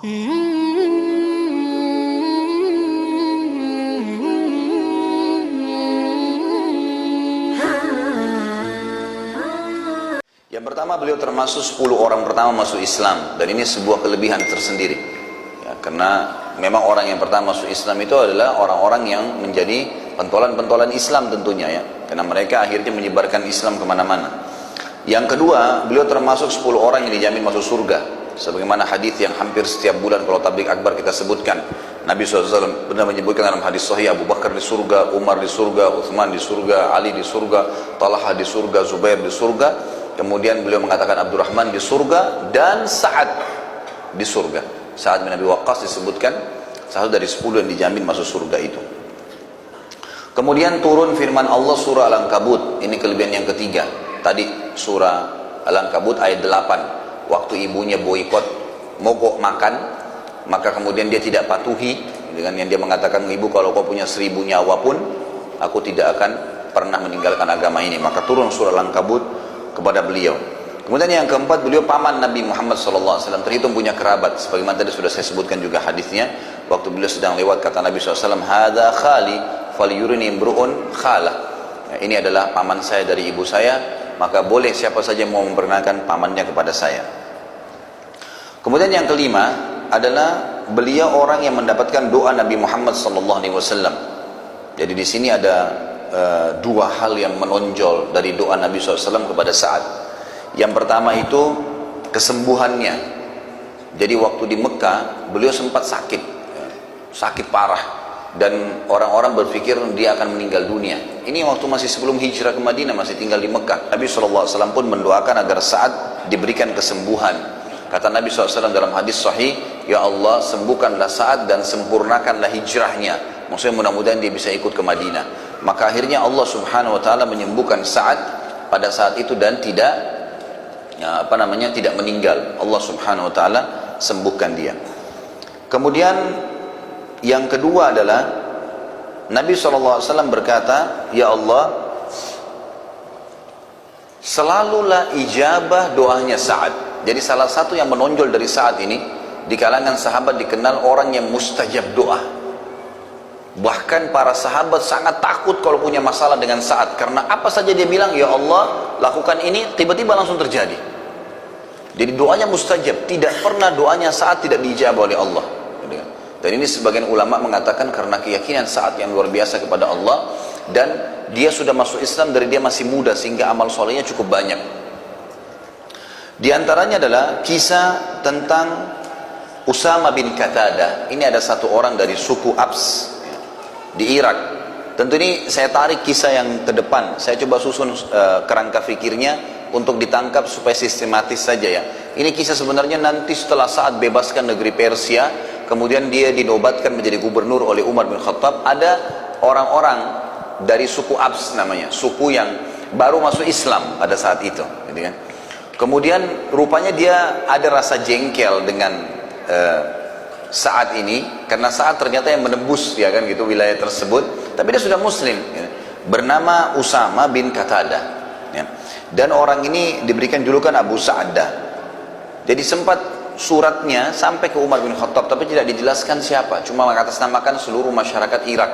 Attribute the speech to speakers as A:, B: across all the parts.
A: Yang pertama, beliau termasuk 10 orang pertama masuk Islam, dan ini sebuah kelebihan tersendiri ya, karena memang orang yang pertama masuk Islam itu adalah orang-orang yang menjadi pentolan-pentolan Islam tentunya ya, karena mereka akhirnya menyebarkan Islam kemana-mana. Yang kedua, beliau termasuk 10 orang yang dijamin masuk surga, sebagaimana hadis yang hampir setiap bulan kalau tabligh akbar kita sebutkan. Nabi SAW benar menyebutkan dalam hadis sahih, Abu Bakar di surga, Umar di surga, Uthman di surga, Ali di surga, Talha di surga, Zubair di surga. Kemudian beliau mengatakan Abdurrahman di surga dan Sa'ad di surga. Sa'ad bin Abi Waqqas disebutkan satu dari 10 yang dijamin masuk surga itu. Kemudian turun firman Allah surah Al-Ankabut. Ini kelebihan yang ketiga. Tadi surah Al-Ankabut ayat 8. Waktu ibunya boikot mogok makan, maka kemudian dia tidak patuhi dengan yang dia mengatakan, ibu kalau kau punya 1000 nyawa pun aku tidak akan pernah meninggalkan agama ini. Maka turun surah Al-Ankabut kepada beliau. Kemudian yang keempat, beliau paman Nabi Muhammad SAW, terhitung punya kerabat, sebagaimana tadi sudah saya sebutkan juga hadisnya. Waktu beliau sedang lewat, kata Nabi SAW, "Hadza khali falyurini imru'un khalah." Ya, ini adalah paman saya dari ibu saya, maka boleh siapa saja mau memperkenalkan pamannya kepada saya. Kemudian yang kelima adalah beliau orang yang mendapatkan doa Nabi Muhammad SAW. Jadi di sini ada dua hal yang menonjol dari doa Nabi SAW kepada Sa'ad. Yang pertama itu kesembuhannya. Jadi waktu di Mekah beliau sempat sakit parah, dan orang-orang berpikir dia akan meninggal dunia. Ini waktu masih sebelum hijrah ke Madinah, masih tinggal di Mekah. Nabi SAW pun mendoakan agar Sa'ad diberikan kesembuhan. Kata Nabi SAW dalam hadis sahih, "Ya Allah, sembuhkanlah Sa'ad dan sempurnakanlah hijrahnya." Maksudnya mudah-mudahan dia bisa ikut ke Madinah. Maka akhirnya Allah Subhanahu wa taala menyembuhkan Sa'ad pada saat itu dan tidak tidak meninggal. Allah Subhanahu wa taala sembuhkan dia. Kemudian yang kedua adalah Nabi SAW berkata, "Ya Allah, selalulah ijabah doanya Sa'ad." Jadi salah satu yang menonjol dari Sa'ad ini, di kalangan sahabat dikenal orang yang mustajab doa. Bahkan para sahabat sangat takut kalau punya masalah dengan Sa'ad, karena apa saja dia bilang, "Ya Allah, lakukan ini," tiba-tiba langsung terjadi. Jadi doanya mustajab, tidak pernah doanya Sa'ad tidak diijabah oleh Allah. Dan ini sebagian ulama mengatakan karena keyakinan Sa'ad yang luar biasa kepada Allah, dan dia sudah masuk Islam dari dia masih muda, sehingga amal solehnya cukup banyak. Di antaranya adalah kisah tentang Usama bin Qatadah. Ini ada satu orang dari suku Abs di Irak. Tentu ini saya tarik kisah yang ke depan, saya coba susun kerangka fikirnya untuk ditangkap supaya sistematis saja ya. Ini kisah sebenarnya nanti setelah Sa'ad bebaskan negeri Persia, kemudian dia dinobatkan menjadi gubernur oleh Umar bin Khattab. Ada orang-orang dari suku Abs namanya, suku yang baru masuk Islam pada saat itu, gitu kan. Kemudian rupanya dia ada rasa jengkel dengan Sa'ad ini, karena Sa'ad ternyata yang menembus ya kan gitu wilayah tersebut, tapi dia sudah muslim ya. Bernama Usama bin Qatadah ya. Dan orang ini diberikan julukan Abu Sa'adah. Jadi sempat suratnya sampai ke Umar bin Khattab, tapi tidak dijelaskan siapa, cuma mengatasnamakan seluruh masyarakat Irak.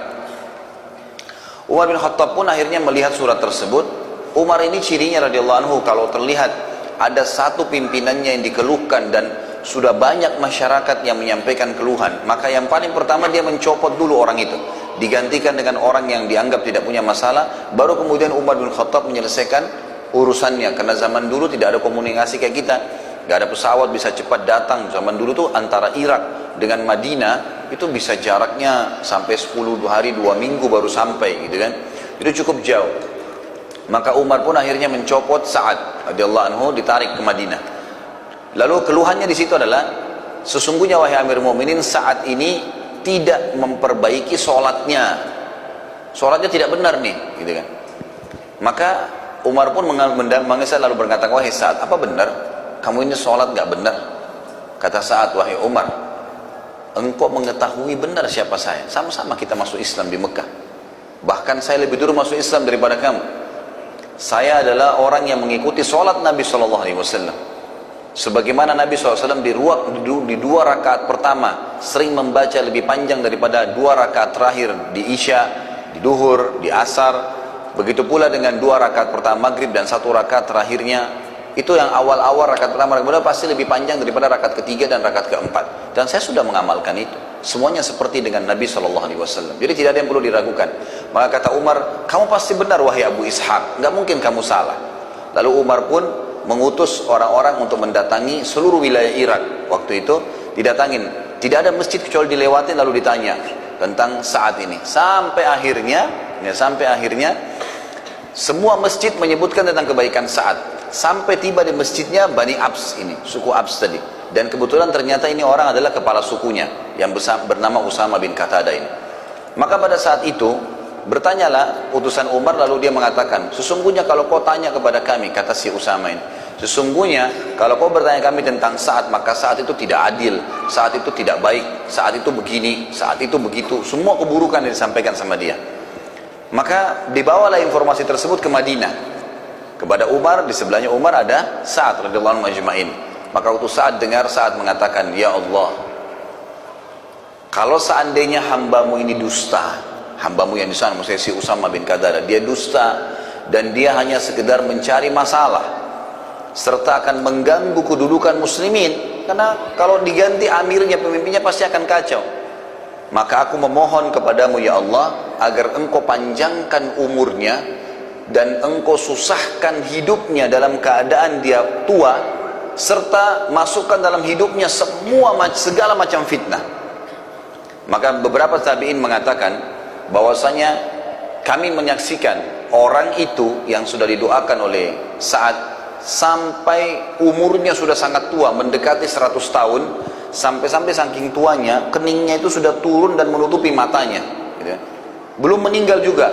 A: Umar bin Khattab pun akhirnya melihat surat tersebut. Umar ini cirinya radhiyallahu anhu, kalau terlihat ada satu pimpinannya yang dikeluhkan dan sudah banyak masyarakat yang menyampaikan keluhan, maka yang paling pertama dia mencopot dulu orang itu, digantikan dengan orang yang dianggap tidak punya masalah. Baru kemudian Umar bin Khattab menyelesaikan urusannya, karena zaman dulu tidak ada komunikasi kayak kita, gak ada pesawat bisa cepat datang. Zaman dulu tuh antara Irak dengan Madinah itu bisa jaraknya sampai 10 hari 2 minggu baru sampai gitu kan, itu cukup jauh. Maka Umar pun akhirnya mencopot Sa'ad radhiyallahu anhu, ditarik ke Madinah. Lalu keluhannya di situ adalah, sesungguhnya wahai Amir Mu'minin, Sa'ad ini tidak memperbaiki sholatnya tidak benar nih, gitu kan. Maka Umar pun mengesal lalu berkata, "Wahai Sa'ad, apa benar kamu ini sholat gak benar?" Kata Sa'ad, "Wahai Umar, engkau mengetahui benar siapa saya, sama-sama kita masuk Islam di Mekah, bahkan saya lebih dulu masuk Islam daripada kamu. Saya adalah orang yang mengikuti sholat Nabi SAW. Sebagaimana Nabi SAW di dua rakaat pertama sering membaca lebih panjang daripada dua rakaat terakhir di Isya, di Duhur, di Asar. Begitu pula dengan dua rakaat pertama Maghrib dan satu rakaat terakhirnya. Itu yang awal-awal rakaat pertama pasti lebih panjang daripada rakaat ketiga dan rakaat keempat. Dan saya sudah mengamalkan itu. Semuanya seperti dengan Nabi SAW. Jadi tidak ada yang perlu diragukan. Maka kata Umar, kamu pasti benar wahai Abu Ishaq, nggak mungkin kamu salah. Lalu Umar pun mengutus orang-orang untuk mendatangi seluruh wilayah Irak. Waktu itu didatangin, tidak ada masjid kecuali dilewatin lalu ditanya tentang saat ini. Sampai akhirnya semua masjid menyebutkan tentang kebaikan saat. Sampai tiba di masjidnya Bani Abs ini, suku Abs tadi. Dan kebetulan ternyata ini orang adalah kepala sukunya yang bernama Usama bin Qatadah ini. Maka pada saat itu bertanyalah utusan Umar, lalu dia mengatakan, sesungguhnya kalau kau tanya kepada kami, kata si Usama ini, sesungguhnya kalau kau bertanya kami tentang saat, maka saat itu tidak adil, saat itu tidak baik, saat itu begini, saat itu begitu, semua keburukan yang disampaikan sama dia. Maka dibawalah informasi tersebut ke Madinah kepada Umar. Di sebelahnya Umar ada Sa'ad radhiyallahu anhu majma'in. Maka waktu Sa'ad dengar, Sa'ad mengatakan, ya Allah, kalau seandainya hambamu ini dusta, hambamu yang di sana, maksudnya si Usama bin Qatadah, dia dusta dan dia hanya sekedar mencari masalah serta akan mengganggu kedudukan muslimin, karena kalau diganti amirnya, pemimpinnya pasti akan kacau, maka aku memohon kepadamu ya Allah agar engkau panjangkan umurnya dan engkau susahkan hidupnya dalam keadaan dia tua, serta masukkan dalam hidupnya segala macam fitnah. Maka beberapa tabi'in mengatakan bahwasanya kami menyaksikan orang itu yang sudah didoakan oleh Sa'ad sampai umurnya sudah sangat tua, mendekati 100 tahun, sampai saking tuanya keningnya itu sudah turun dan menutupi matanya, gitu. Belum meninggal juga.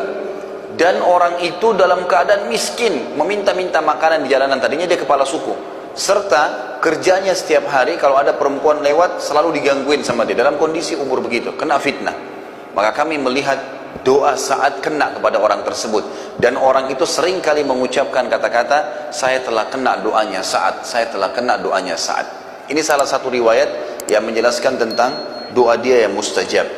A: Dan orang itu dalam keadaan miskin, meminta-minta makanan di jalanan. Tadinya dia kepala suku, serta kerjanya setiap hari kalau ada perempuan lewat selalu digangguin sama dia dalam kondisi umur begitu, kena fitnah. Maka kami melihat doa Sa'ad kena kepada orang tersebut, dan orang itu sering kali mengucapkan kata-kata, saya telah kena doanya Sa'ad, saya telah kena doanya Sa'ad. Ini salah satu riwayat yang menjelaskan tentang doa dia yang mustajab.